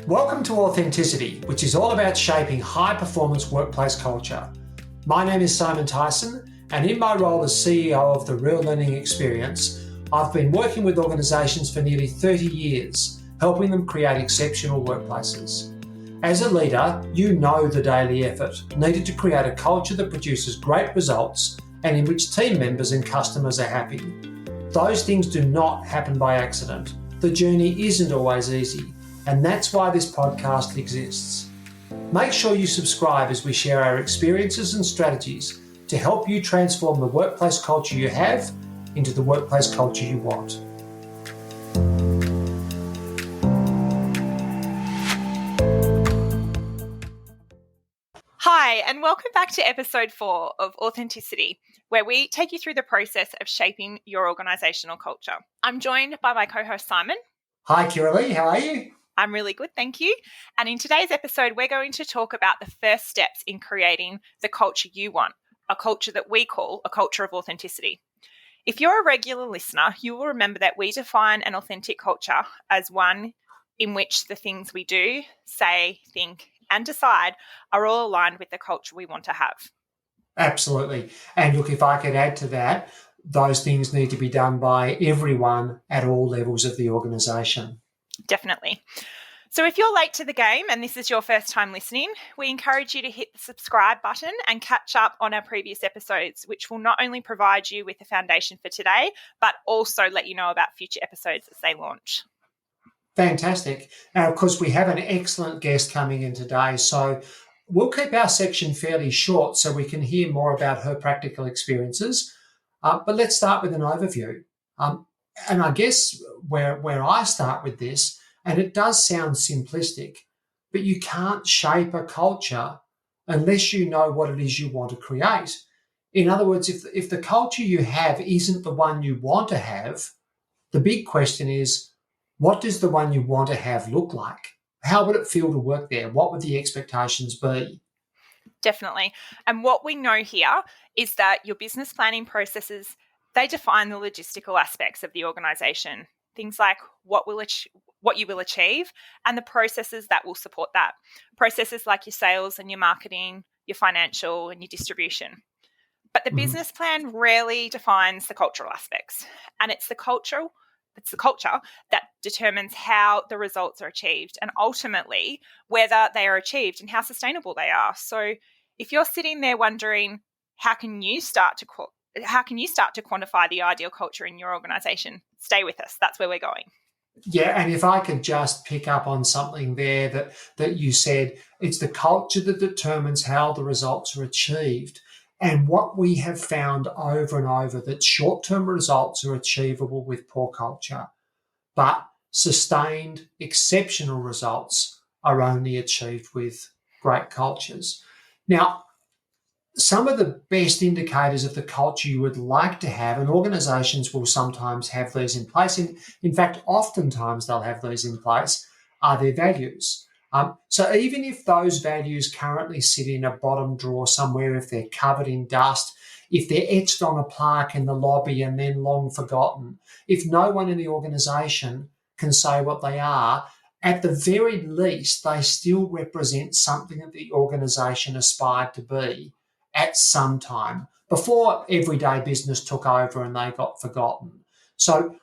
Welcome to Authenticity, which is all about shaping high-performance workplace culture. My name is Simon Tyson, and in my role as CEO of the Real Learning Experience, I've been working with organisations for nearly 30 years, helping them create exceptional workplaces. As a leader, you know the daily effort needed to create a culture that produces great results and in which team members and customers are happy. Those things do not happen by accident. The journey isn't always easy, and that's why this podcast exists. Make sure you subscribe as we share our experiences and strategies to help you transform the workplace culture you have into the workplace culture you want. Hi, and welcome back to episode 4 of Authenticity, where we take you through the process of shaping your organisational culture. I'm joined by my co-host Simon. Hi, Kiralee, how are you? I'm really good, thank you. And in today's episode, we're going to talk about the first steps in creating the culture you want, a culture that we call a culture of authenticity. If you're a regular listener, you will remember that we define an authentic culture as one in which the things we do, say, think, and decide are all aligned with the culture we want to have. Absolutely. And look, if I could add to that, those things need to be done by everyone at all levels of the organisation. Definitely. So if you're late to the game and this is your first time listening, we encourage you to hit the subscribe button and catch up on our previous episodes, which will not only provide you with the foundation for today, but also let you know about future episodes as they launch. Fantastic. Now, of course, we have an excellent guest coming in today, so we'll keep our section fairly short so we can hear more about her practical experiences. But let's start with an overview. And I guess where I start with this, and it does sound simplistic, but you can't shape a culture unless you know what it is you want to create. In other words, if the culture you have isn't the one you want to have, the big question is, what does the one you want to have look like? How would it feel to work there? What would the expectations be? Definitely. And what we know here is that your business planning processes, they define the logistical aspects of the organisation. Things like what you will achieve and the processes that will support that. Processes like your sales and your marketing, your financial and your distribution. But the business plan rarely defines the cultural aspects. And it's the culture that determines how the results are achieved and ultimately whether they are achieved and how sustainable they are. So if you're sitting there wondering, how can you start to quantify the ideal culture in your organisation? Stay with us. That's where we're going. Yeah, and if I could just pick up on something there that you said, it's the culture that determines how the results are achieved. And what we have found over and over, that short-term results are achievable with poor culture, but sustained, exceptional results are only achieved with great cultures. Now, some of the best indicators of the culture you would like to have, and organisations will sometimes have these in place, in fact, oftentimes they'll have these in place, are their values. So even if those values currently sit in a bottom drawer somewhere, if they're covered in dust, if they're etched on a plaque in the lobby and then long forgotten, if no one in the organisation can say what they are, at the very least, they still represent something that the organisation aspired to be at some time before everyday business took over and they got forgotten. So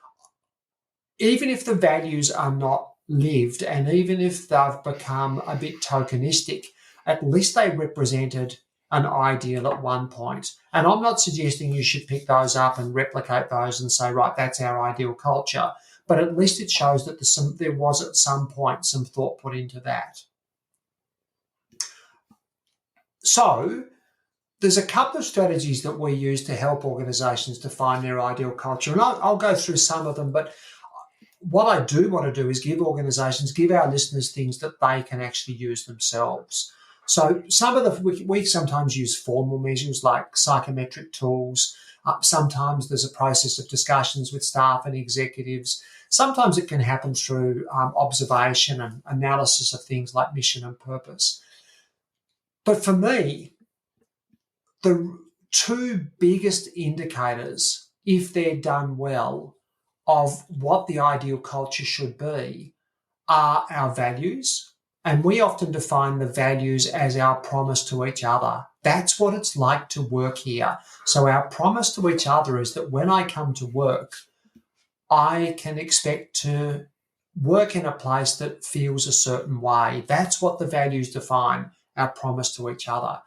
even if the values are not lived and even if they've become a bit tokenistic, at least they represented an ideal at one point. And I'm not suggesting you should pick those up and replicate those and say, right, that's our ideal culture. But at least it shows that there was at some point some thought put into that. So there's a couple of strategies that we use to help organisations define their ideal culture. And I'll go through some of them, but what I do want to do is give our listeners things that they can actually use themselves. So we sometimes use formal measures like psychometric tools. Sometimes there's a process of discussions with staff and executives. Sometimes it can happen through observation and analysis of things like mission and purpose. But for me, the two biggest indicators, if they're done well, of what the ideal culture should be are our values And we often define the values as our promise to each other. That's what it's like to work here. So our promise to each other is that when I come to work, I can expect to work in a place that feels a certain way. That's what the values define, our promise to each other.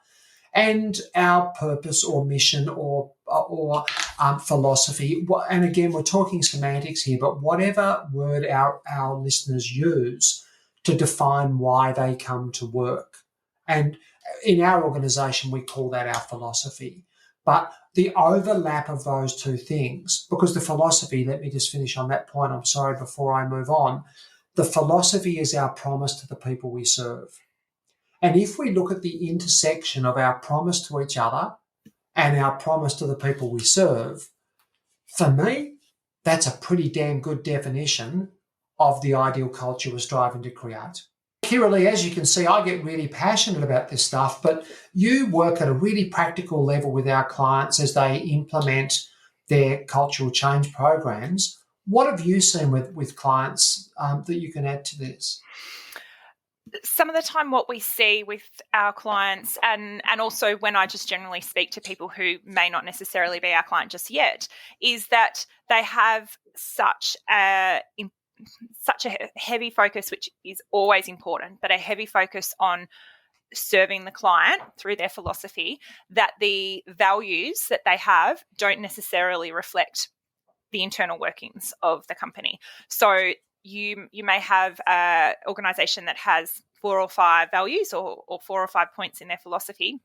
And our purpose or mission or philosophy. And again, we're talking semantics here, but whatever word our listeners use to define why they come to work. And in our organisation, we call that our philosophy. But the overlap of those two things, because the philosophy, let me just finish on that point, I'm sorry, before I move on. The philosophy is our promise to the people we serve. And if we look at the intersection of our promise to each other and our promise to the people we serve, for me, that's a pretty damn good definition of the ideal culture we're striving to create. Kiralee, as you can see, I get really passionate about this stuff, but you work at a really practical level with our clients as they implement their cultural change programs. What have you seen with clients that you can add to this? Some of the time what we see with our clients and also when I just generally speak to people who may not necessarily be our client just yet is that they have such a heavy focus, which is always important, but a heavy focus on serving the client through their philosophy, that the values that they have don't necessarily reflect the internal workings of the company. So you may have an organisation that has 4 or 5 values or 4 or 5 points in their philosophy,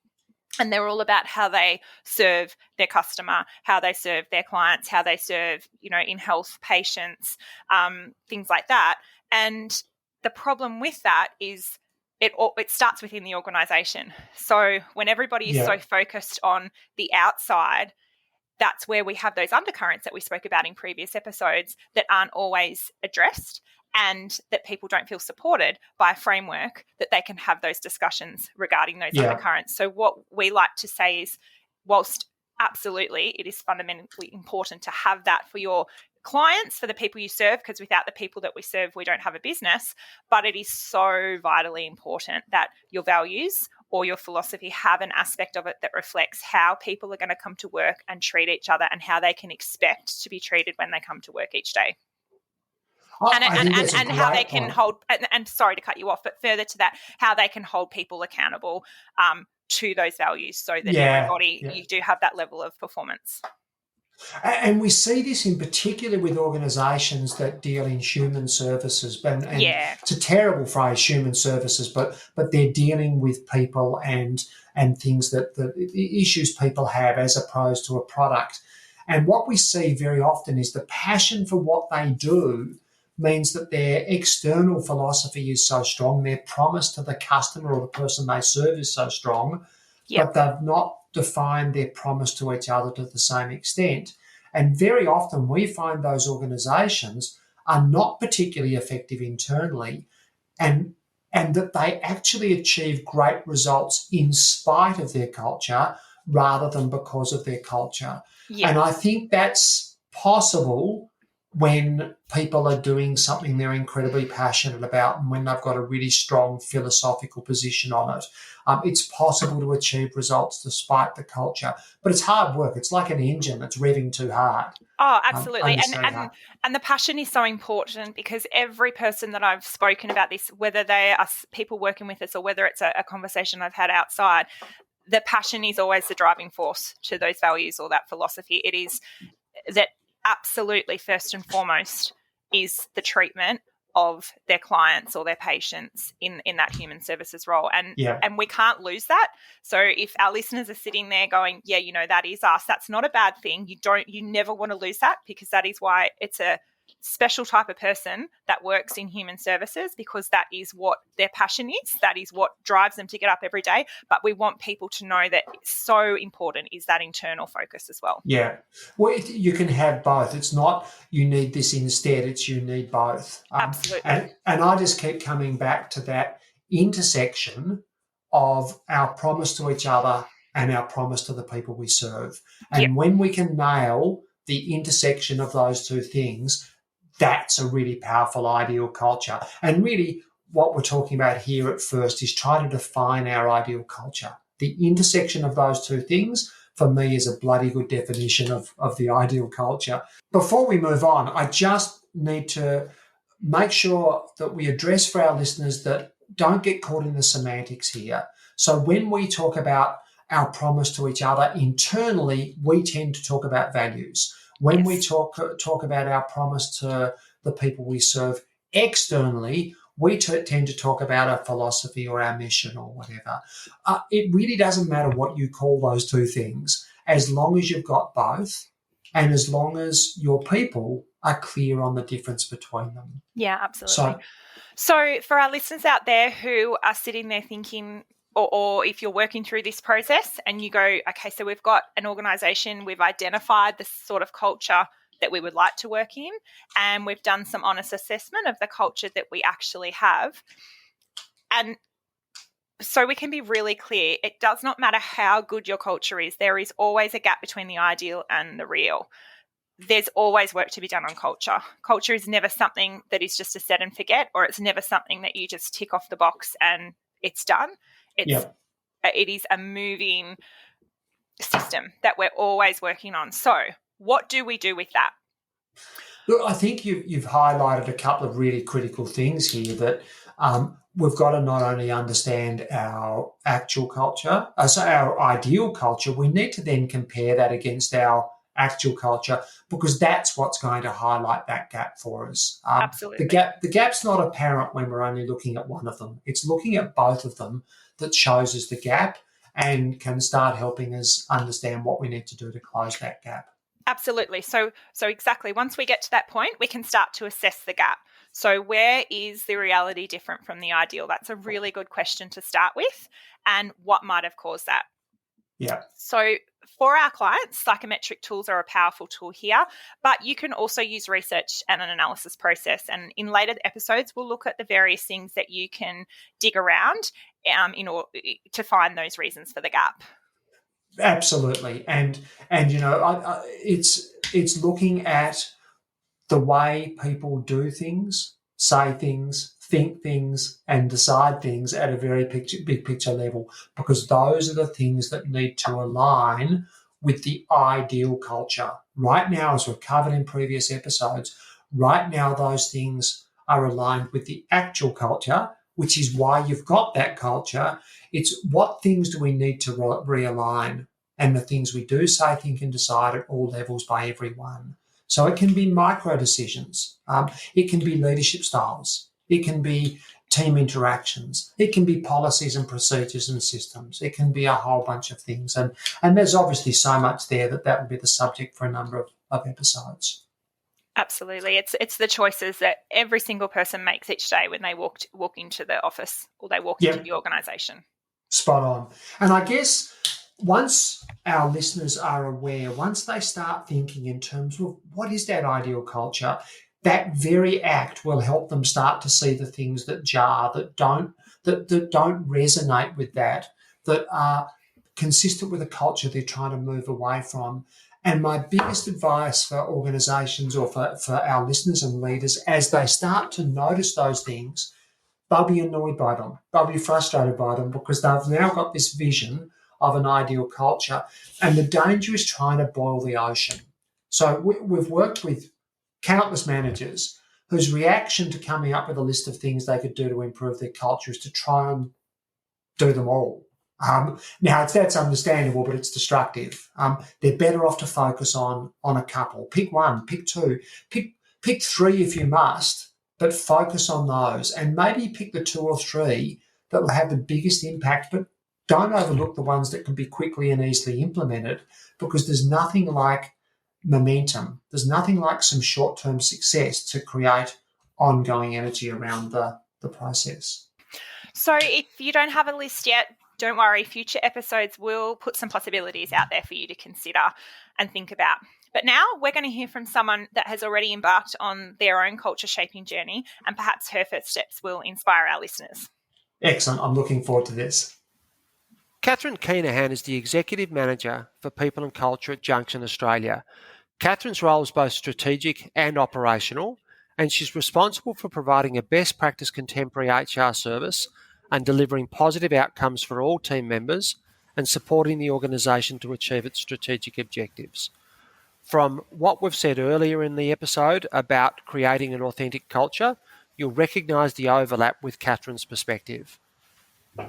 and they're all about how they serve their customer, how they serve their clients, how they serve, in health patients, things like that. And the problem with that is it starts within the organisation. So when everybody is so focused on the outside, that's where we have those undercurrents that we spoke about in previous episodes that aren't always addressed, and that people don't feel supported by a framework that they can have those discussions regarding those undercurrents. So what we like to say is, whilst absolutely it is fundamentally important to have that for your clients, for the people you serve, because without the people that we serve, we don't have a business, but it is so vitally important that your values or your philosophy have an aspect of it that reflects how people are going to come to work and treat each other and how they can expect to be treated when they come to work each day. And how they can hold, and sorry to cut you off, but further to that, how they can hold people accountable to those values so that you do have that level of performance. And we see this in particular with organisations that deal in human services. And it's a terrible phrase, human services, but they're dealing with people and things that the issues people have as opposed to a product. And what we see very often is the passion for what they do means that their external philosophy is so strong, their promise to the customer or the person they serve is so strong, but they've not defined their promise to each other to the same extent. And very often we find those organisations are not particularly effective internally, and that they actually achieve great results in spite of their culture rather than because of their culture. And I think that's possible when people are doing something they're incredibly passionate about and when they've got a really strong philosophical position on it. It's possible to achieve results despite the culture, but it's hard work. It's like an engine that's revving too hard. Oh, absolutely. And the passion is so important, because every person that I've spoken about this, whether they are people working with us or whether it's a conversation I've had outside, the passion is always the driving force to those values or that philosophy. It is that absolutely first and foremost is the treatment of their clients or their patients in that human services role. And we can't lose that. So if our listeners are sitting there going, that is us, that's not a bad thing. You never want to lose that, because that is why it's a special type of person that works in human services, because that is what their passion is. That is what drives them to get up every day. But we want people to know that it's so important is that internal focus as well. Yeah. Well, you can have both. It's not you need this instead, it's you need both. Absolutely. And I just keep coming back to that intersection of our promise to each other and our promise to the people we serve. And when we can nail the intersection of those two things, that's a really powerful ideal culture. And really, what we're talking about here at first is try to define our ideal culture. The intersection of those two things, for me, is a bloody good definition of the ideal culture. Before we move on, I just need to make sure that we address for our listeners that don't get caught in the semantics here. So when we talk about our promise to each other internally, we tend to talk about values. When we talk about our promise to the people we serve externally, we tend to talk about our philosophy or our mission or whatever. It really doesn't matter what you call those two things, as long as you've got both and as long as your people are clear on the difference between them. Yeah, absolutely. So for our listeners out there who are sitting there thinking, or if you're working through this process and you go, okay, so we've got an organisation, we've identified the sort of culture that we would like to work in, and we've done some honest assessment of the culture that we actually have. And so we can be really clear, it does not matter how good your culture is, there is always a gap between the ideal and the real. There's always work to be done on culture. Culture is never something that is just a set and forget, or it's never something that you just tick off the box and it's done. It is a moving system that we're always working on. So what do we do with that? Look, I think you've highlighted a couple of really critical things here that we've got to not only understand our actual culture, so our ideal culture, we need to then compare that against our actual culture, because that's what's going to highlight that gap for us. Absolutely. The gap's not apparent when we're only looking at one of them. It's looking at both of them that shows us the gap and can start helping us understand what we need to do to close that gap. Absolutely. So exactly. Once we get to that point, we can start to assess the gap. So where is the reality different from the ideal? That's a really good question to start with. And what might have caused that? Yeah. So for our clients, psychometric tools are a powerful tool here, but you can also use research and an analysis process. And in later episodes, we'll look at the various things that you can dig around in order to find those reasons for the gap. Absolutely, and it's looking at the way people do things, say things, think things, and decide things at a very big picture level, because those are the things that need to align with the ideal culture. Right now, as we've covered in previous episodes, right now those things are aligned with the actual culture, which is why you've got that culture. It's what things do we need to realign, and the things we do say, think, and decide at all levels by everyone. So it can be micro decisions. It can be leadership styles. It can be team interactions. It can be policies and procedures and systems. It can be a whole bunch of things. And there's obviously so much there that would be the subject for a number of episodes. Absolutely. It's the choices that every single person makes each day when they walk into the office or they walk into the organisation. Spot on. And I guess once our listeners are aware, once they start thinking in terms of what is that ideal culture, that very act will help them start to see the things that jar, that don't resonate with that are consistent with a culture they're trying to move away from. And my biggest advice for organisations or for our listeners and leaders, as they start to notice those things, they'll be annoyed by them. They'll be frustrated by them because they've now got this vision of an ideal culture. And the danger is trying to boil the ocean. So we've worked with countless managers whose reaction to coming up with a list of things they could do to improve their culture is to try and do them all. Now, that's understandable, but it's destructive. They're better off to focus on a couple. Pick one, pick two, pick three if you must, but focus on those. And maybe pick the two or three that will have the biggest impact, but don't overlook the ones that can be quickly and easily implemented, because there's nothing like momentum. There's nothing like some short-term success to create ongoing energy around the process. So if you don't have a list yet, don't worry, future episodes will put some possibilities out there for you to consider and think about. But now we're going to hear from someone that has already embarked on their own culture shaping journey, and perhaps her first steps will inspire our listeners. Excellent. I'm looking forward to this. Kathryn Keenihan is the Executive Manager for People and Culture at Junction Australia. Kathryn's role is both strategic and operational, and she's responsible for providing a best practice contemporary HR service and delivering positive outcomes for all team members and supporting the organisation to achieve its strategic objectives. From what we've said earlier in the episode about creating an authentic culture, you'll recognise the overlap with Kathryn's perspective.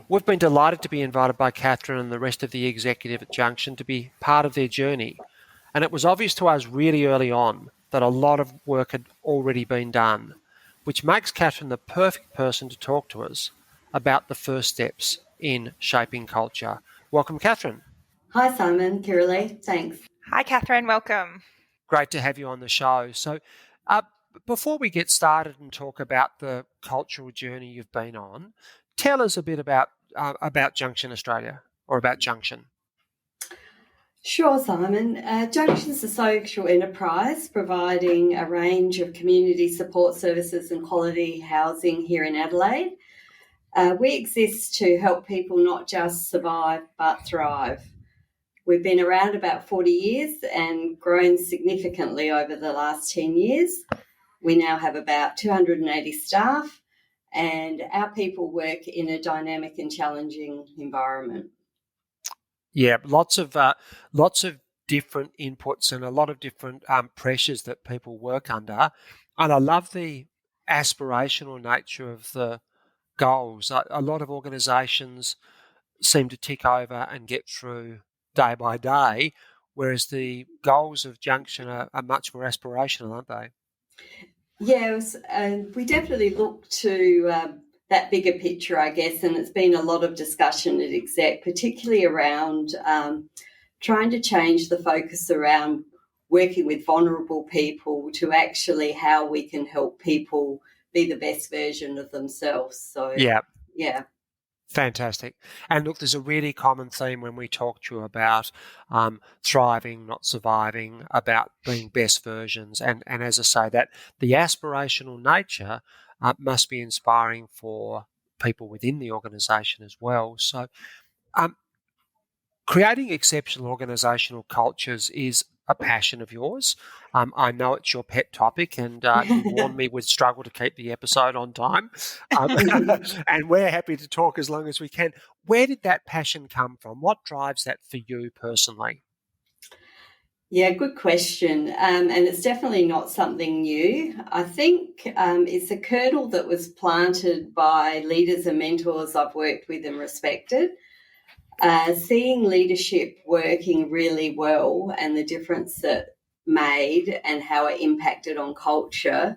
We've been delighted to be invited by Kathryn and the rest of the executive at Junction to be part of their journey. And it was obvious to us really early on that a lot of work had already been done, which makes Kathryn the perfect person to talk to us about the first steps in shaping culture. Welcome, Kathryn. Hi, Simon. Kiralee. Thanks. Hi, Kathryn. Welcome. Great to have you on the show. So before we get started and talk about the cultural journey you've been on, tell us a bit about Junction Australia, or about Junction. Sure, Simon. Junction is a social enterprise providing a range of community support services and quality housing here in Adelaide. We exist to help people not just survive but thrive. We've been around about 40 years and grown significantly over the last 10 years. We now have about 280 staff, and our people work in a dynamic and challenging environment. Yeah, lots of different inputs and a lot of different pressures that people work under. And I love the aspirational nature of the goals. A lot of organisations seem to tick over and get through day by day, whereas the goals of Junction are much more aspirational, aren't they? Yes, and we definitely look to that bigger picture, I guess, and it's been a lot of discussion at exec, particularly around trying to change the focus around working with vulnerable people to actually how we can help people be the best version of themselves. So, yeah. Fantastic. And look, there's a really common theme when we talk to you about thriving, not surviving, about being best versions. And as I say, that the aspirational nature must be inspiring for people within the organisation as well. So creating exceptional organisational cultures is a passion of yours. I know it's your pet topic, and you warned me we'd struggle to keep the episode on time. And we're happy to talk as long as we can. Where did that passion come from? What drives that for you personally? Yeah, good question. And it's definitely not something new. I think it's a kernel that was planted by leaders and mentors I've worked with and respected. Seeing leadership working really well and the difference that made and how it impacted on culture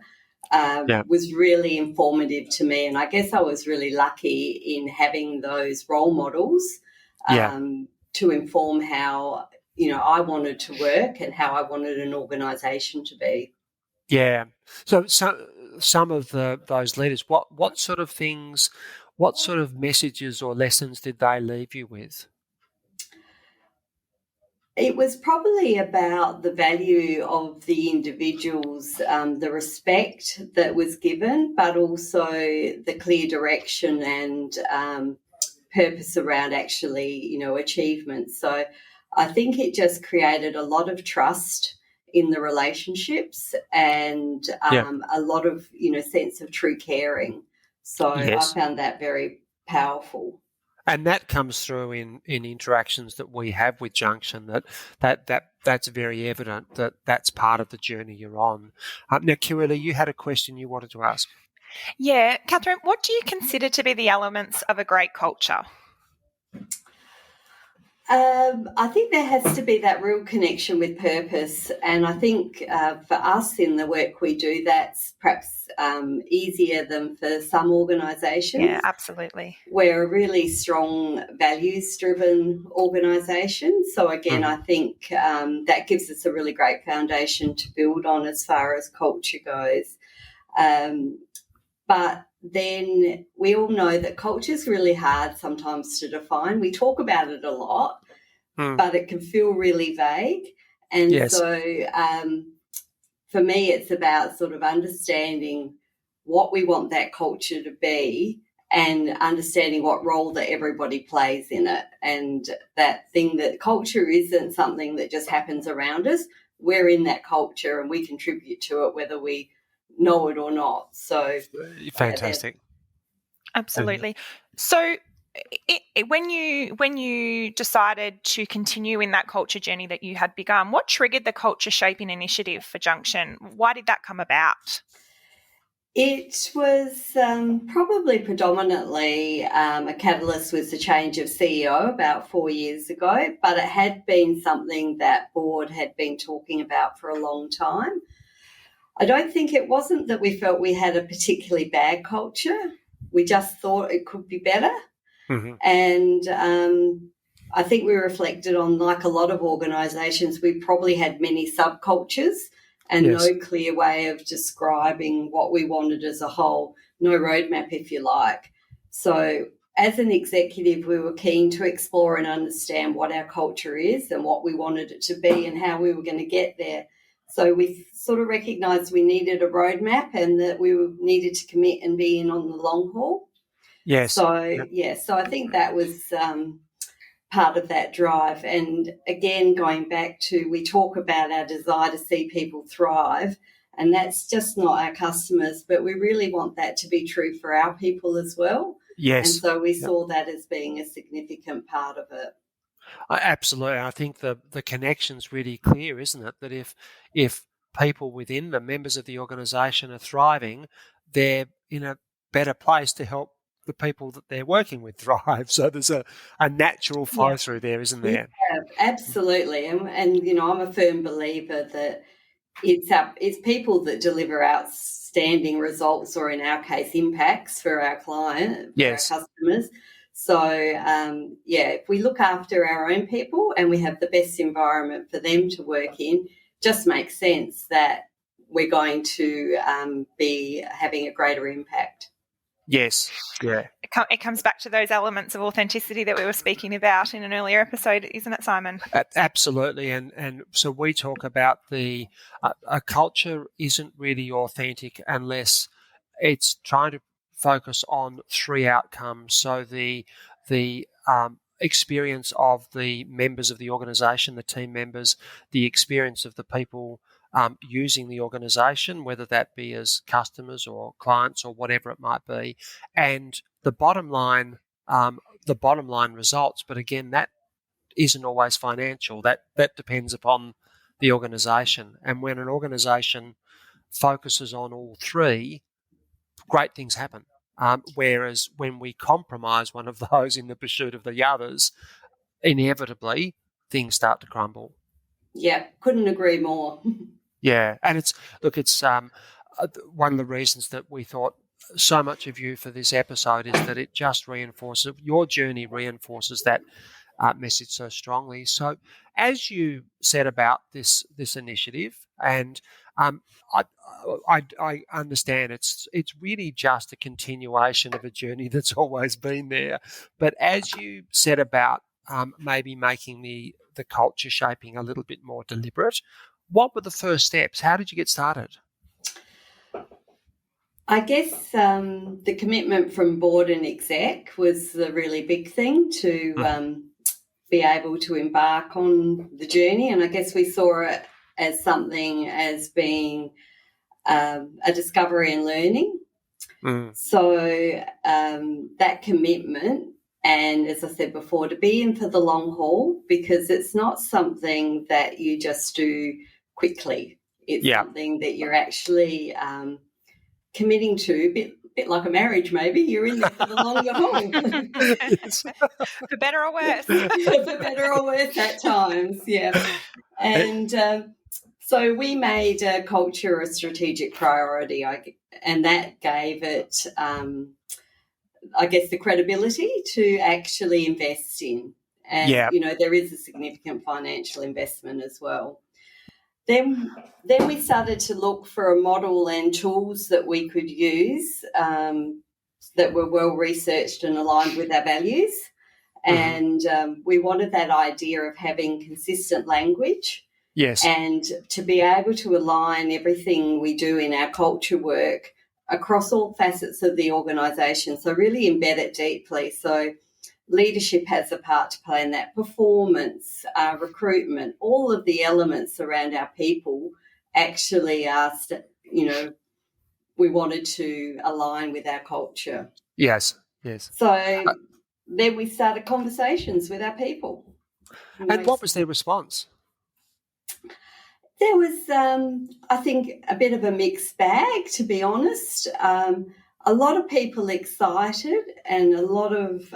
was really informative to me. And I guess I was really lucky in having those role models to inform how, I wanted to work and how I wanted an organisation to be. Yeah. So some of those leaders, what sort of things, what sort of messages or lessons did they leave you with? It was probably about the value of the individuals, the respect that was given, but also the clear direction and purpose around actually, achievement. So I think it just created a lot of trust in the relationships and a lot of, sense of true caring. So I found that very powerful. And that comes through in interactions that we have with Junction, that's very evident that that's part of the journey you're on. Now, Kiralee, you had a question you wanted to ask. Yeah, Kathryn, what do you consider to be the elements of a great culture? I think there has to be that real connection with purpose, and I think for us in the work we do, that's perhaps easier than for some organisations. Yeah, absolutely. We're a really strong values-driven organisation, so again, I think that gives us a really great foundation to build on as far as culture goes. But then we all know that culture is really hard sometimes to define. We talk about it a lot, but it can feel really vague. And so for me, it's about sort of understanding what we want that culture to be and understanding what role that everybody plays in it. And that thing that culture isn't something that just happens around us. We're in that culture and we contribute to it whether we know it or not. So fantastic. Absolutely. So when you decided to continue in that culture journey that you had begun, what triggered the culture shaping initiative for Junction? Why did that come about? It was probably predominantly a catalyst was the change of CEO about 4 years ago, but it had been something that board had been talking about for a long time. I don't think it wasn't that we felt we had a particularly bad culture. We just thought it could be better. Mm-hmm. And I think we reflected on, like a lot of organisations, we probably had many subcultures and Yes. no clear way of describing what we wanted as a whole, no roadmap, if you like. So as an executive, we were keen to explore and understand what our culture is and what we wanted it to be and how we were going to get there. So we sort of recognised we needed a roadmap and that we needed to commit and be in on the long haul. Yes. So, so I think that was part of that drive. And again, going back to, we talk about our desire to see people thrive, and that's just not our customers, but we really want that to be true for our people as well. Yes. And so we saw that as being a significant part of it. Absolutely. I think the connection's really clear, isn't it? That if people within the members of the organisation are thriving, they're in a better place to help the people that they're working with thrive. So there's a natural flow through there, isn't there? Yeah, absolutely. And you know, I'm a firm believer that it's people that deliver outstanding results, or in our case, impacts for our client, for our customers. So, if we look after our own people and we have the best environment for them to work in, just makes sense that we're going to be having a greater impact. Yes, yeah. It comes back to those elements of authenticity that we were speaking about in an earlier episode, isn't it, Simon? Absolutely, and so we talk about a culture isn't really authentic unless it's trying to focus on three outcomes. So the experience of the members of the organisation, the team members, the experience of the people using the organisation, whether that be as customers or clients or whatever it might be, and the bottom line results. But again, that isn't always financial. That depends upon the organisation. And when an organisation focuses on all three, great things happen. Whereas when we compromise one of those in the pursuit of the others, inevitably things start to crumble. Yeah, couldn't agree more. Yeah, and it's one of the reasons that we thought so much of you for this episode is that it just reinforces, your journey reinforces that message so strongly. So as you said about this initiative, and I understand it's really just a continuation of a journey that's always been there. But as you said about maybe making the culture shaping a little bit more deliberate, what were the first steps? How did you get started? I guess the commitment from board and exec was the really big thing to be able to embark on the journey. And I guess we saw it as something as being a discovery and learning. So that commitment, and as I said before, to be in for the long haul, because it's not something that you just do quickly. It's something that you're actually committing to, a bit like a marriage maybe. You're in there for the longer haul. For better or worse. For better or worse at times, yeah. And so we made culture a strategic priority, and that gave it, I guess, the credibility to actually invest in. And, you know, there is a significant financial investment as well. Then we started to look for a model and tools that we could use that were well researched and aligned with our values. And we wanted that idea of having consistent language. Yes. And to be able to align everything we do in our culture work across all facets of the organisation. So really embed it deeply. So leadership has a part to play in that, performance, recruitment, all of the elements around our people actually are, we wanted to align with our culture. Yes. So then we started conversations with our people. And what was their response? There was, I think, a bit of a mixed bag, to be honest. A lot of people excited and a lot of,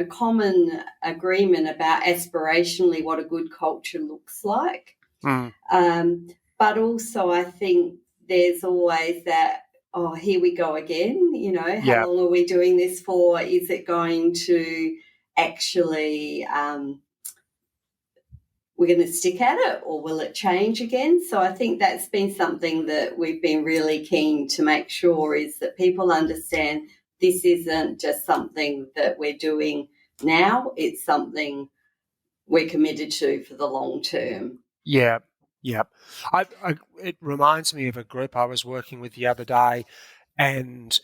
common agreement about aspirationally what a good culture looks like. But also I think there's always that, oh, here we go again, how long are we doing this for? Is it going to actually we're going to stick at it, or will it change again? So I think that's been something that we've been really keen to make sure is that people understand this isn't just something that we're doing now, it's something we're committed to for the long term. Yeah. It reminds me of a group I was working with the other day, and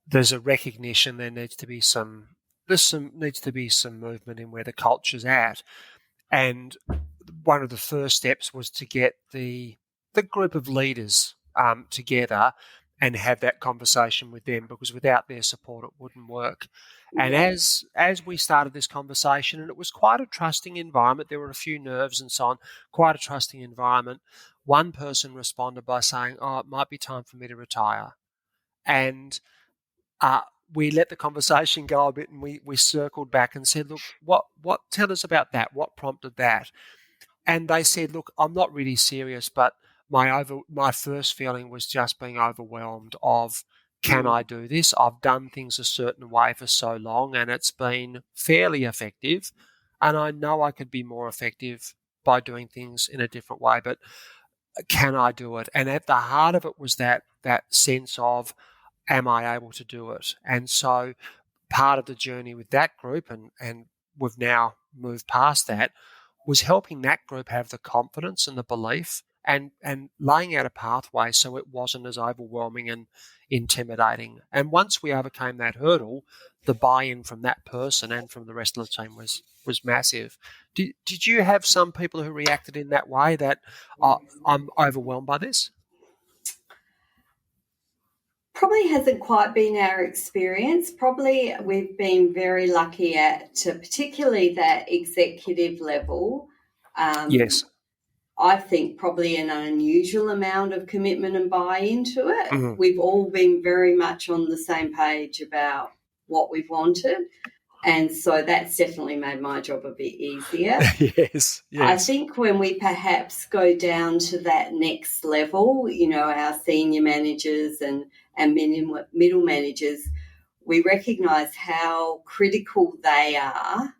there's a recognition there needs to be some movement in where the culture's at. And one of the first steps was to get the group of leaders together and have that conversation with them, because without their support it wouldn't work. And as we started this conversation, and it was quite a trusting environment, there were a few nerves and so on, quite a trusting environment, one person responded by saying, "Oh, it might be time for me to retire." And we let the conversation go a bit, and we circled back and said, "Look, what tell us about that? What prompted that?" And they said, "Look, I'm not really serious, but my first feeling was just being overwhelmed of, can I do this? I've done things a certain way for so long and it's been fairly effective, and I know I could be more effective by doing things in a different way, but can I do it?" And at the heart of it was that sense of, am I able to do it? And so part of the journey with that group, and we've now moved past that, was helping that group have the confidence and the belief and laying out a pathway so it wasn't as overwhelming and intimidating. And once we overcame that hurdle, the buy-in from that person and from the rest of the team was massive. Did you have some people who reacted in that way, that I'm overwhelmed by this? Probably hasn't quite been our experience. Probably we've been very lucky at, particularly that executive level. Yes. I think probably an unusual amount of commitment and buy-in to it. Mm-hmm. We've all been very much on the same page about what we've wanted. And so that's definitely made my job a bit easier. Yes. I think when we perhaps go down to that next level, our senior managers and middle managers, we recognise how critical they are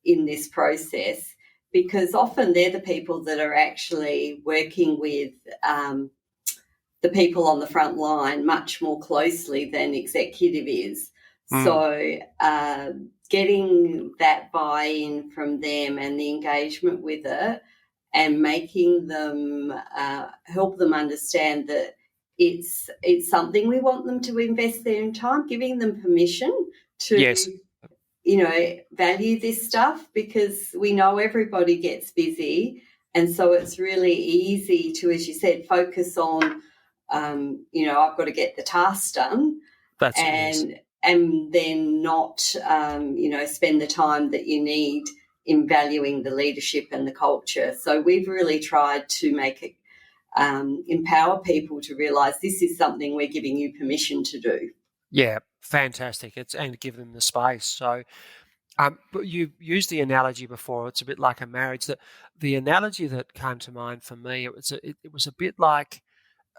in this process, because often they're the people that are actually working with the people on the front line much more closely than executive is. So getting that buy-in from them and the engagement with it, and making them help them understand that it's something we want them to invest their time, giving them permission to value this stuff, because we know everybody gets busy, and so it's really easy to, as you said, focus on I've got to get the task done. And then not, spend the time that you need in valuing the leadership and the culture. So we've really tried to make it empower people to realise this is something we're giving you permission to do. Yeah, fantastic. And give them the space. So, but you used the analogy before. It's a bit like a marriage. The analogy that came to mind for me, it was a bit like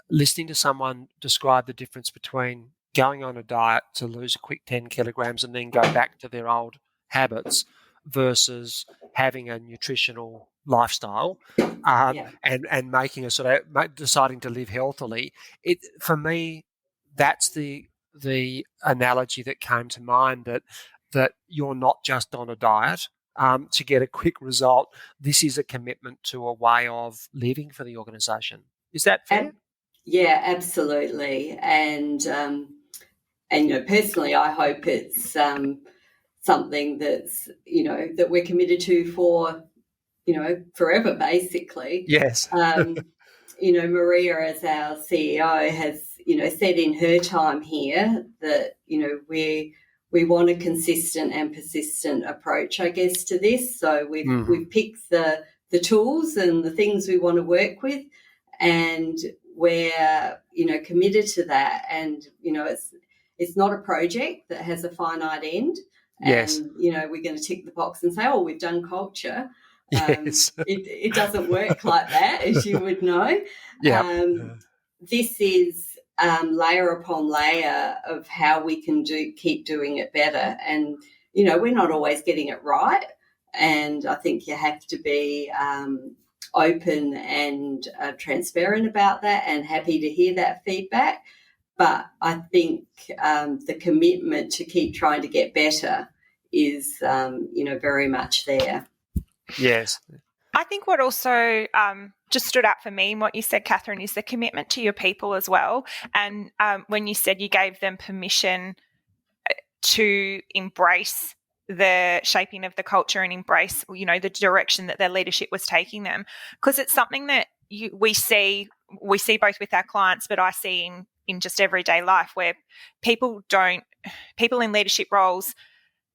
listening to someone describe the difference between going on a diet to lose a quick 10 kilograms and then go back to their old habits versus having a nutritional lifestyle and making a sort of deciding to live healthily. For me, that's the analogy that came to mind, that you're not just on a diet to get a quick result. This is a commitment to a way of living for the organisation. Is that fair? Yeah, absolutely. And personally, I hope it's something that's, that we're committed to for, forever, basically. Yes. Maria, as our CEO, has said in her time here that, we want a consistent and persistent approach, I guess, to this. So we've picked the tools and the things we want to work with, and we're, committed to that. And, it's not a project that has a finite end. Yes. And, we're going to tick the box and say, oh, we've done culture. Yes. It doesn't work like that, as you would know. Yeah. This is layer upon layer of how we can keep doing it better. And, we're not always getting it right. And I think you have to be open and transparent about that, and happy to hear that feedback. But I think the commitment to keep trying to get better is, very much there. Yes. I think what also just stood out for me in what you said, Kathryn, is the commitment to your people as well. And when you said you gave them permission to embrace the shaping of the culture and embrace, the direction that their leadership was taking them, because it's something that we see both with our clients, but I see in just everyday life, where people in leadership roles,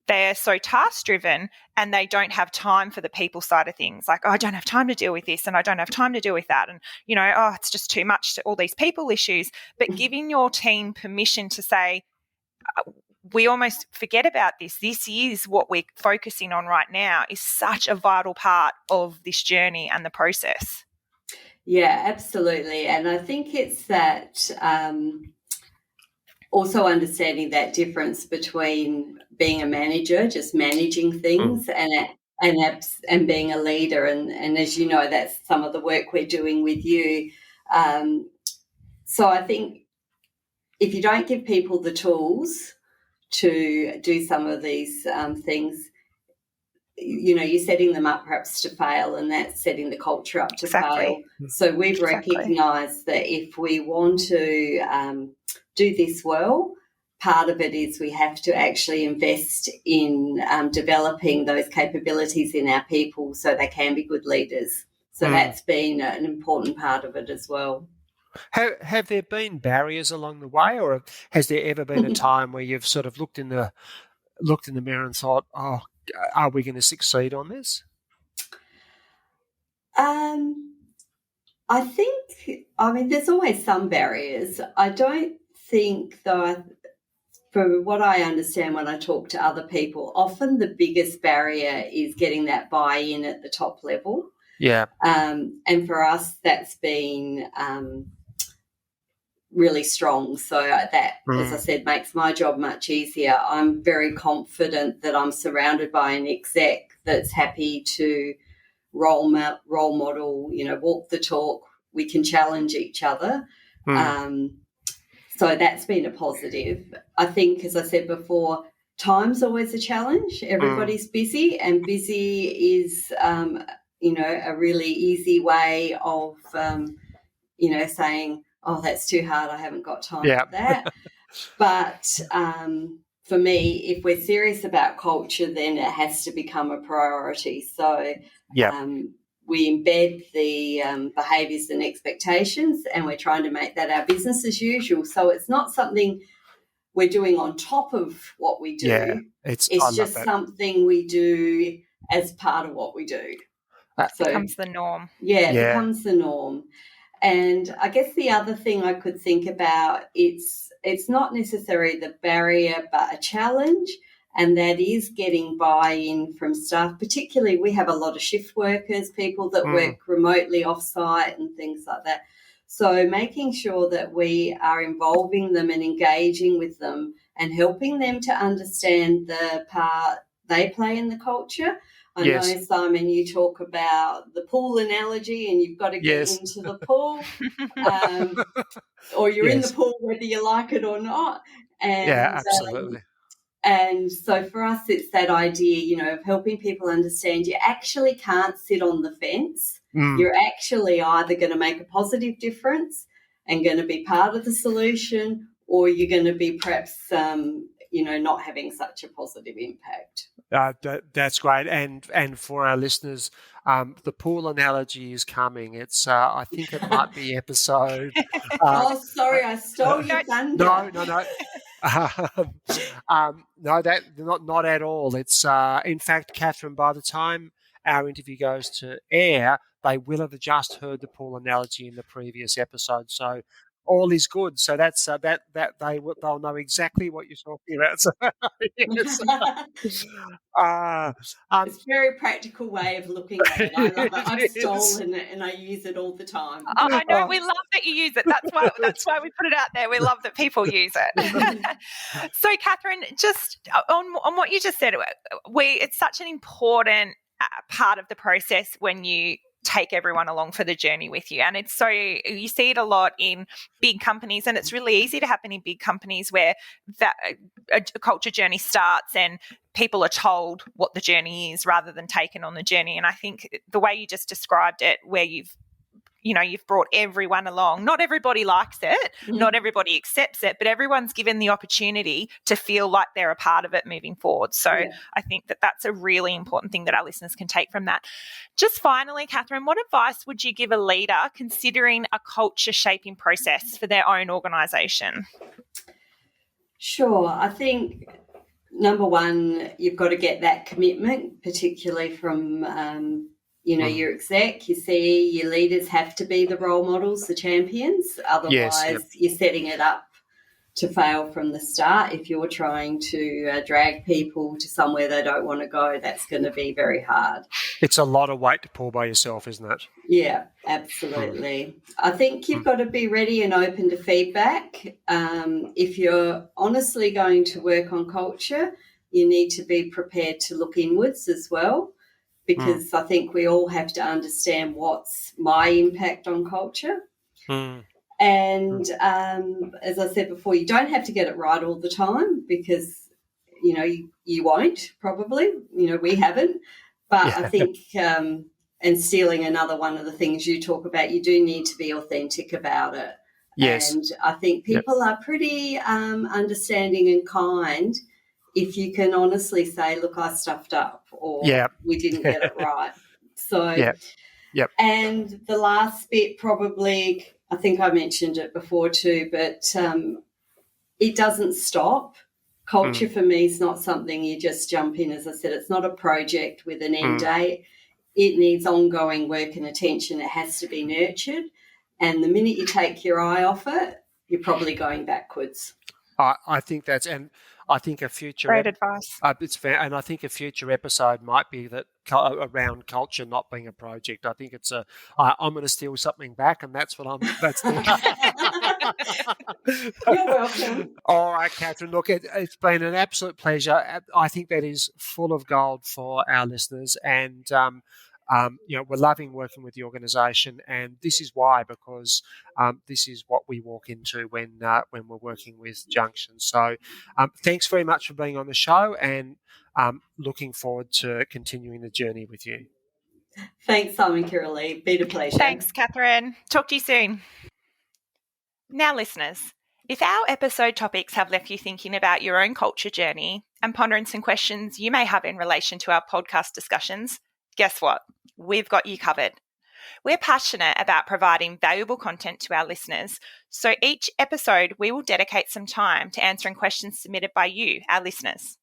they're so task-driven and they don't have time for the people side of things. Like, oh, I don't have time to deal with this and I don't have time to deal with that. And, it's just too much to all these people issues. But giving your team permission to say, we almost forget about this. This is what we're focusing on right now, is such a vital part of this journey and the process. Yeah, absolutely. And I think it's that also understanding that difference between being a manager, just managing things, and being a leader. And as you know, that's some of the work we're doing with you. So I think if you don't give people the tools to do some of these things, you're setting them up perhaps to fail, and that's setting the culture up to fail. So we've recognised that if we want to do this well, part of it is we have to actually invest in developing those capabilities in our people so they can be good leaders. So that's been an important part of it as well. Have there been barriers along the way, or has there ever been a time where you've sort of looked in the mirror and thought, oh, are we going to succeed on this? I think, there's always some barriers. I don't think, though, from what I understand when I talk to other people, often the biggest barrier is getting that buy-in at the top level. Yeah. And for us, that's been really strong. So that, as I said, makes my job much easier. I'm very confident that I'm surrounded by an exec that's happy to role model, walk the talk. We can challenge each other. So that's been a positive. I think, as I said before, time's always a challenge. Everybody's busy, and busy is, a really easy way of, saying, oh, that's too hard, I haven't got time for that. But for me, if we're serious about culture, then it has to become a priority. So we embed the behaviours and expectations, and we're trying to make that our business as usual. So it's not something we're doing on top of what we do. Yeah, it's just something we do as part of what we do. So it becomes the norm. Yeah, it becomes the norm. And I guess the other thing I could think about, it's not necessarily the barrier but a challenge, and that is getting buy-in from staff. Particularly, we have a lot of shift workers, people that work remotely off-site and things like that. So making sure that we are involving them and engaging with them and helping them to understand the part they play in the culture. I know, Simon, you talk about the pool analogy, and you've got to get into the pool, or you're in the pool whether you like it or not. And, absolutely. And so for us, it's that idea, of helping people understand you actually can't sit on the fence. You're actually either going to make a positive difference and going to be part of the solution, or you're going to be perhaps, not having such a positive impact. That's great, and for our listeners, the pool analogy is coming. It's I think it might be episode. Sorry, I stole your thunder. No. No, that not at all. It's in fact, Kathryn, by the time our interview goes to air, they will have just heard the pool analogy in the previous episode. So all is good. So that's that they'll know exactly what you're talking about. So, yes. It's a very practical way of looking at it. I love it. I've stolen it and I use it all the time. Oh, I know. We love that you use it. That's why we put it out there. We love that people use it. So, Kathryn, just on what you just said, it's such an important part of the process when you take everyone along for the journey with you. And you see it a lot in big companies, and it's really easy to happen in big companies where that a culture journey starts and people are told what the journey is rather than taken on the journey. And I think the way you just described it, where you've brought everyone along. Not everybody likes it, not everybody accepts it, but everyone's given the opportunity to feel like they're a part of it moving forward. So I think that that's a really important thing that our listeners can take from that. Just finally, Kathryn, what advice would you give a leader considering a culture shaping process for their own organisation? Sure. I think number one, you've got to get that commitment, particularly from your exec, your CE, your leaders have to be the role models, the champions. Otherwise, you're setting it up to fail from the start. If you're trying to drag people to somewhere they don't want to go, that's going to be very hard. It's a lot of weight to pull by yourself, isn't it? Yeah, absolutely. I think you've got to be ready and open to feedback. If you're honestly going to work on culture, you need to be prepared to look inwards as well, because I think we all have to understand what's my impact on culture. And as I said before, you don't have to get it right all the time, because, you won't probably, we haven't. But I think, and stealing another one of the things you talk about, you do need to be authentic about it. Yes. And I think people are pretty understanding and kind if you can honestly say, look, I stuffed up, or we didn't get it right. So, and the last bit probably, I think I mentioned it before too, but it doesn't stop. Culture for me is not something you just jump in. As I said, it's not a project with an end date. It needs ongoing work and attention. It has to be nurtured. And the minute you take your eye off it, you're probably going backwards. I think that's, and I think a future great advice. It's fair, and I think a future episode might be that around culture not being a project. I think it's I'm going to steal something back, and that's what That's You're welcome. All right, Kathryn. Look, it's been an absolute pleasure. I think that is full of gold for our listeners, and we're loving working with the organisation, and this is why, because this is what we walk into when we're working with Junction. So thanks very much for being on the show, and looking forward to continuing the journey with you. Thanks, Simon Kiralee. Been a pleasure. Thanks, Kathryn. Talk to you soon. Now, listeners, if our episode topics have left you thinking about your own culture journey and pondering some questions you may have in relation to our podcast discussions, guess what? We've got you covered. We're passionate about providing valuable content to our listeners, so each episode we will dedicate some time to answering questions submitted by you, our listeners.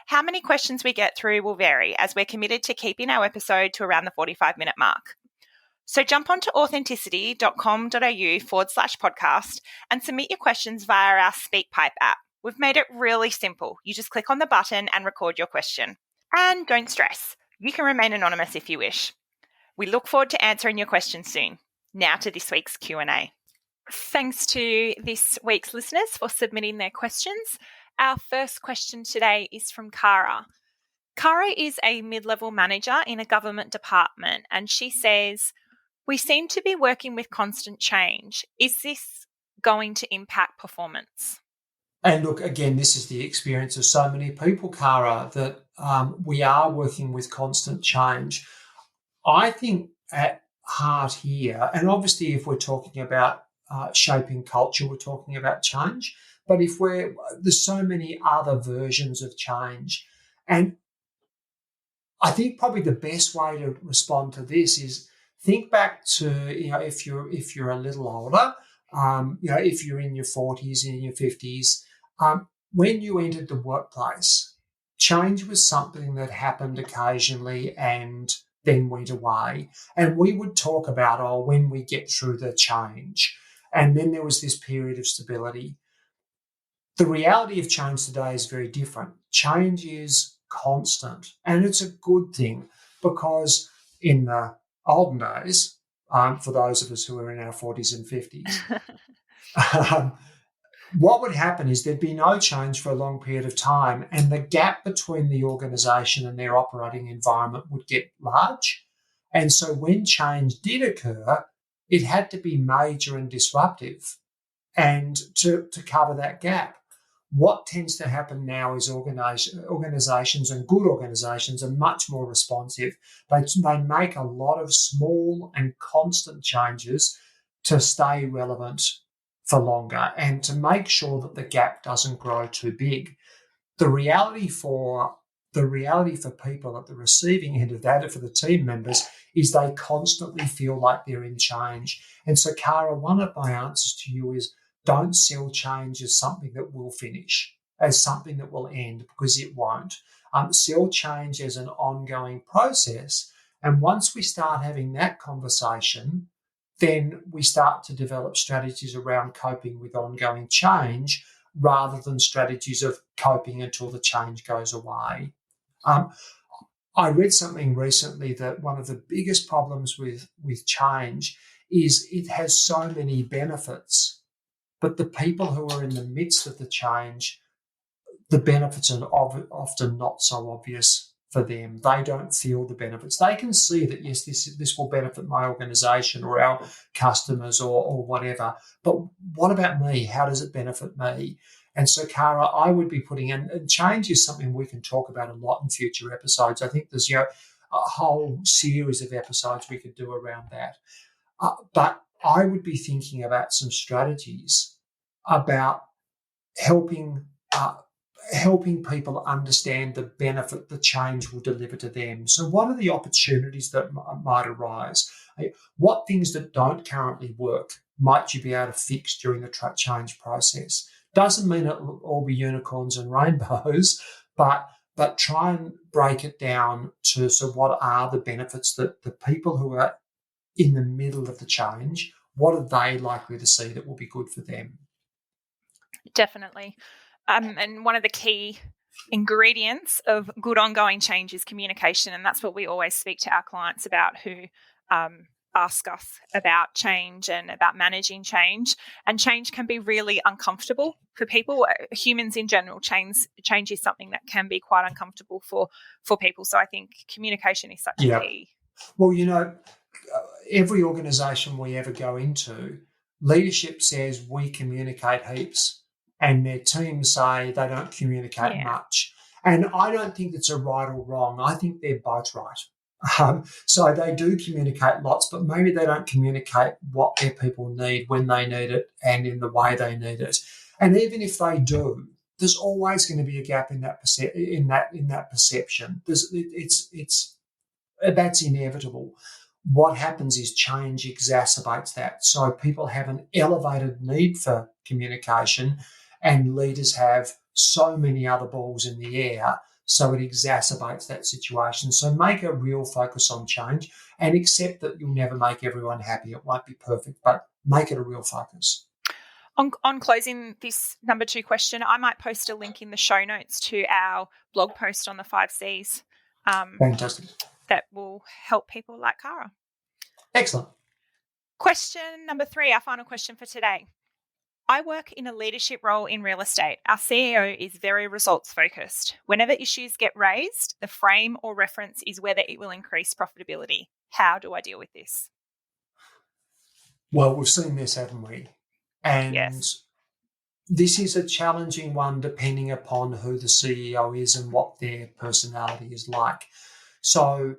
How many questions we get through will vary, as we're committed to keeping our episode to around the 45-minute mark. So jump onto authenticity.com.au/podcast and submit your questions via our SpeakPipe app. We've made it really simple. You just click on the button and record your question. And don't stress. You can remain anonymous if you wish. We look forward to answering your questions soon. Now to this week's Q&A. Thanks to this week's listeners for submitting their questions. Our first question today is from Cara. Cara is a mid-level manager in a government department, and she says, "We seem to be working with constant change. Is this going to impact performance?" And look, again, this is the experience of so many people, Cara, that we are working with constant change. I think at heart here, and obviously if we're talking about shaping culture, we're talking about change, But there's so many other versions of change. And I think probably the best way to respond to this is think back to, if you're a little older, if you're in your 40s, in your 50s, when you entered the workplace, change was something that happened occasionally and then went away. And we would talk about, when we get through the change. And then there was this period of stability. The reality of change today is very different. Change is constant, and it's a good thing, because in the olden days, for those of us who are in our 40s and 50s, what would happen is there'd be no change for a long period of time, and the gap between the organisation and their operating environment would get large. And so when change did occur, it had to be major and disruptive, and to cover that gap. What tends to happen now is organisations, and good organisations, are much more responsive. They make a lot of small and constant changes to stay relevant for longer and to make sure that the gap doesn't grow too big. The reality for people at the receiving end of that, and for the team members, is they constantly feel like they're in change. And so, Cara, one of my answers to you is, don't sell change as something that will finish, as something that will end, because it won't. Sell change as an ongoing process. And once we start having that conversation, then we start to develop strategies around coping with ongoing change, rather than strategies of coping until the change goes away. I read something recently that one of the biggest problems with change is it has so many benefits, but the people who are in the midst of the change, the benefits are often not so obvious for them. They don't feel the benefits. They can see that, yes, this will benefit my organisation or our customers or whatever, but what about me? How does it benefit me? And so, Cara, I would be putting in, and change is something we can talk about a lot in future episodes. I think there's a whole series of episodes we could do around that. But I would be thinking about some strategies about helping people understand the benefit the change will deliver to them. So what are the opportunities that might arise? What things that don't currently work might you be able to fix during the change process? Doesn't mean it will all be unicorns and rainbows, but try and break it down to, so what are the benefits that the people who are in the middle of the change, what are they likely to see that will be good for them? Definitely. And one of the key ingredients of good ongoing change is communication. And that's what we always speak to our clients about who ask us about change and about managing change. And change can be really uncomfortable for people. Humans in general, change is something that can be quite uncomfortable for people. So I think communication is such a key. Well, every organisation we ever go into, leadership says we communicate heaps, and their teams say they don't communicate much. And I don't think it's a right or wrong. I think they're both right. So they do communicate lots, but maybe they don't communicate what their people need, when they need it, and in the way they need it. And even if they do, there's always going to be a gap in that perception. That's inevitable. What happens is change exacerbates that. So people have an elevated need for communication, and leaders have so many other balls in the air, so it exacerbates that situation. So make a real focus on change, and accept that you'll never make everyone happy. It won't be perfect, but make it a real focus. On closing this number 2 question, I might post a link in the show notes to our blog post on the 5 Cs. Fantastic. That will help people like Cara. Excellent. Question number 3, our final question for today. I work in a leadership role in real estate. Our CEO is very results focused. Whenever issues get raised, the frame or reference is whether it will increase profitability. How do I deal with this? Well, we've seen this, haven't we? And this is a challenging one depending upon who the CEO is and what their personality is like. So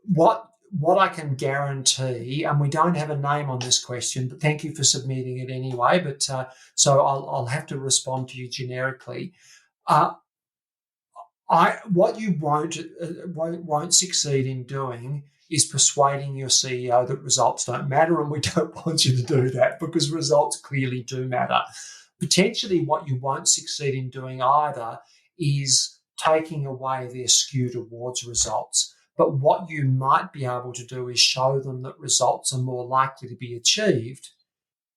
what what I can guarantee, and we don't have a name on this question, but thank you for submitting it anyway. But so I'll have to respond to you generically. What you won't succeed in doing is persuading your CEO that results don't matter, and we don't want you to do that because results clearly do matter. Potentially, what you won't succeed in doing either is taking away their skew towards results. But what you might be able to do is show them that results are more likely to be achieved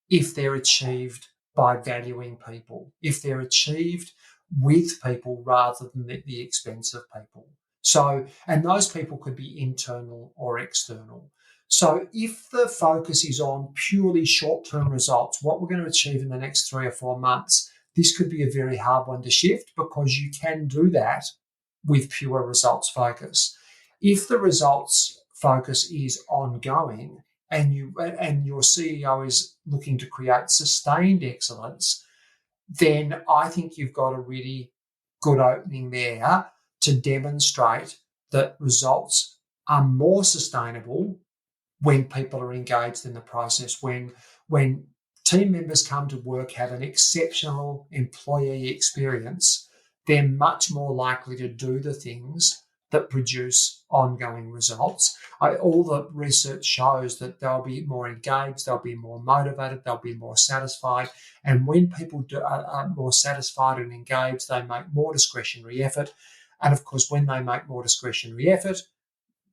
if they're achieved by valuing people, if they're achieved with people rather than at the expense of people. So, and those people could be internal or external. So if the focus is on purely short-term results, what we're going to achieve in the next 3 or 4 months, this could be a very hard one to shift because you can do that with pure results focus. If the results focus is ongoing and your CEO is looking to create sustained excellence, then I think you've got a really good opening there to demonstrate that results are more sustainable when people are engaged in the process, when team members come to work, have an exceptional employee experience, they're much more likely to do the things that produce ongoing results. All the research shows that they'll be more engaged, they'll be more motivated, they'll be more satisfied. And when people are more satisfied and engaged, they make more discretionary effort. And of course, when they make more discretionary effort,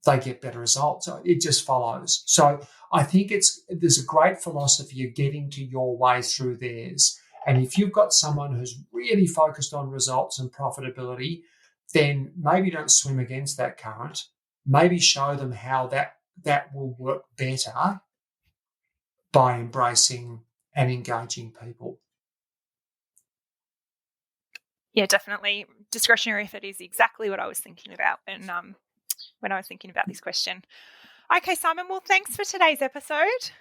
they get better results. It just follows. So I think there's a great philosophy of getting to your way through theirs. And if you've got someone who's really focused on results and profitability, then maybe don't swim against that current. Maybe show them how that will work better by embracing and engaging people. Yeah, definitely. Discretionary effort is exactly what I was thinking about when I was thinking about this question. Okay, Simon, well, thanks for today's episode.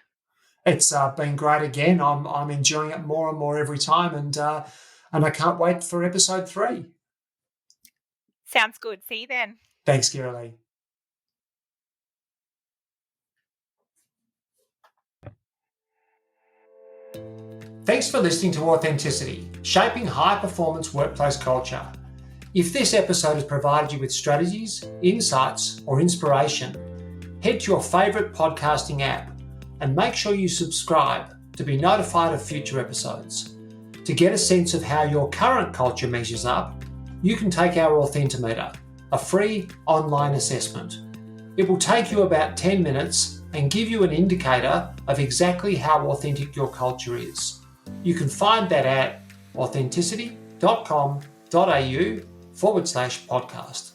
It's been great again. I'm enjoying it more and more every time, and I can't wait for episode 3. Sounds good. See you then. Thanks, Kiralee. Thanks for listening to Authenticity, Shaping High-Performance Workplace Culture. If this episode has provided you with strategies, insights, or inspiration, head to your favourite podcasting app and make sure you subscribe to be notified of future episodes. To get a sense of how your current culture measures up, you can take our Authentimeter, a free online assessment. It will take you about 10 minutes and give you an indicator of exactly how authentic your culture is. You can find that at authenticity.com.au/podcast.